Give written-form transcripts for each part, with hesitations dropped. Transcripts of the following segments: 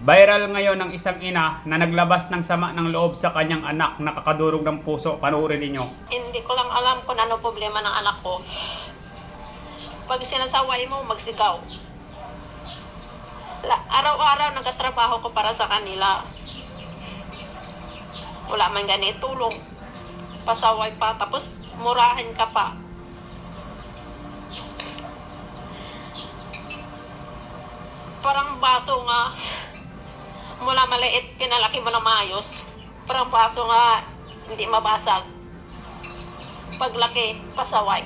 Viral ngayon ng isang ina na naglabas ng sama ng loob sa kanyang anak, nakakadurog ng puso. Panoorin ninyo. Hindi ko lang alam kung ano problema ng anak ko. Pag sinasaway mo, magsigaw. Araw-araw nagtatrabaho ko para sa kanila. Wala man ganit tulong. Pasaway pa, tapos murahin ka pa. Parang baso nga, mula maliit, pinalaki mo na maayos. Parang baso nga, hindi mabasag. Paglaki, pasaway.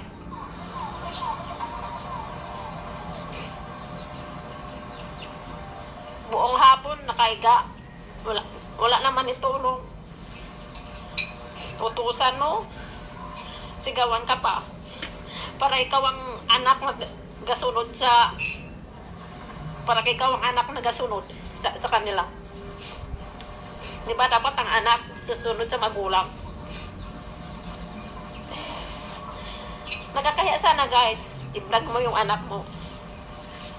Buong hapon, nakaiga. Wala naman itulong. Utusan mo, sigawan ka pa. Para ikaw ang anak na gasunod sa... Para ikaw ang anak na gasunod sa kanila. Di ba dapat ang anak susunod sa magulang? Nakakaya sana guys, i-vlog mo yung anak mo.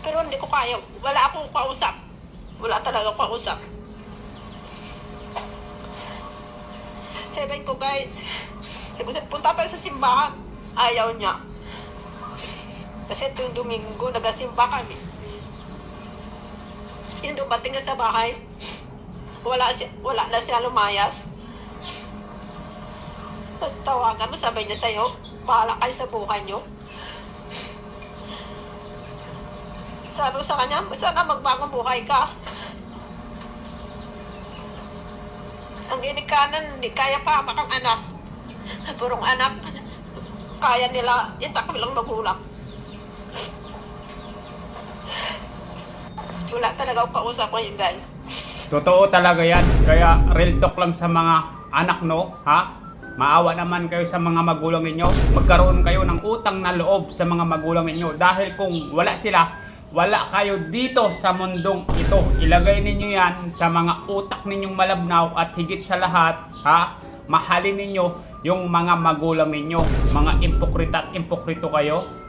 Pero hindi ko kaya. Wala akong kausap. Wala talaga kausap. Sabihin ko guys, punta tayo sa simbahan. Ayaw niya. Kasi tuwing Domingo, nagasimba kami. Yung dumating na sa bahay, wala na siya lumayas. Tapos tawagan mo, sabi niya sa'yo, bahala kayo sa buhay niyo. Sabi ko sa kanya, sana magbagong buhay ka. Ang ginikanan, hindi kaya pahamak ang anak. Purong anak, kaya nila itakbo lang magulang. Wala talaga ako kausap ko yun guys. Totoo talaga yan. Kaya real talk lang sa mga anak, no? Ha? Maawa naman kayo sa mga magulang ninyo. Magkaroon kayo ng utang na loob sa mga magulang ninyo. Dahil kung wala sila, wala kayo dito sa mundong ito. Ilagay ninyo yan sa mga utak ninyong malabnaw at higit sa lahat, ha? Mahalin ninyo yung mga magulang ninyo. Mga impokrita at impokrito kayo.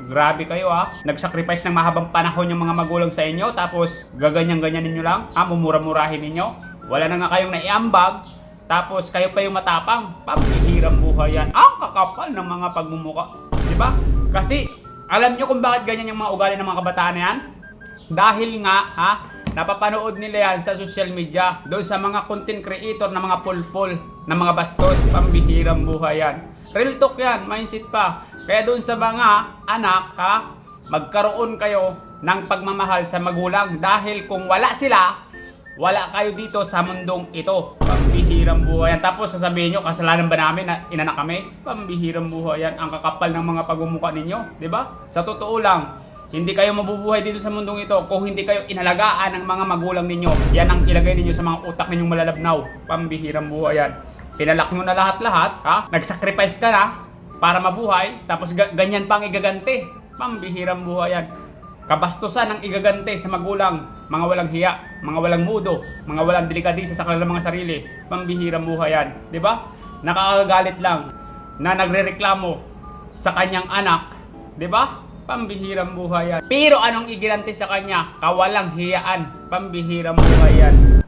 Grabe kayo nagsacrifice ng mahabang panahon yung mga magulang sa inyo, tapos gaganyan-ganyan ninyo lang, mumura-murahin ninyo. Wala na nga kayong naiambag, tapos kayo pa yung matapang. Pambihirang buhay yan. Ang kakapal ng mga pagmumuka. Diba? Kasi alam nyo kung bakit ganyan yung mga ugali ng mga kabataan na yan? Dahil nga, napapanood nila yan sa social media, doon sa mga content creator na mga pulpul, na mga bastos. Pambihirang buhay yan. Real talk yan, mindset pa. Kaya doon sa mga anak, magkaroon kayo ng pagmamahal sa magulang. Dahil kung wala sila, wala kayo dito sa mundong ito. Pambihirang buhay yan. Tapos sasabihin nyo, kasalanan ba namin na inanak kami? Pambihirang buhay yan. Ang kakapal ng mga pagmumukha ninyo. Diba? Sa totoo lang, hindi kayo mabubuhay dito sa mundong ito kung hindi kayo inalagaan ng mga magulang ninyo. Yan ang ilagay ninyo sa mga utak ninyong malalabnaw. Pambihirang buhay yan. Pinalaki mo na lahat-lahat, nagsacrifice ka na para mabuhay, tapos ganyan pang igaganti. Pambihirang buhay yan. Kabastusan ang igaganti sa magulang. Mga walang hiya, mga walang mudo, mga walang delikadisa sa kanilang mga sarili. Pambihirang buhay yan. Diba? Nakakagalit lang na nagrereklamo sa kanyang anak. Diba? Pambihirang buhay yan. Pero anong iginanti sa kanya? Kawalang hiyaan. Pambihirang buhay yan.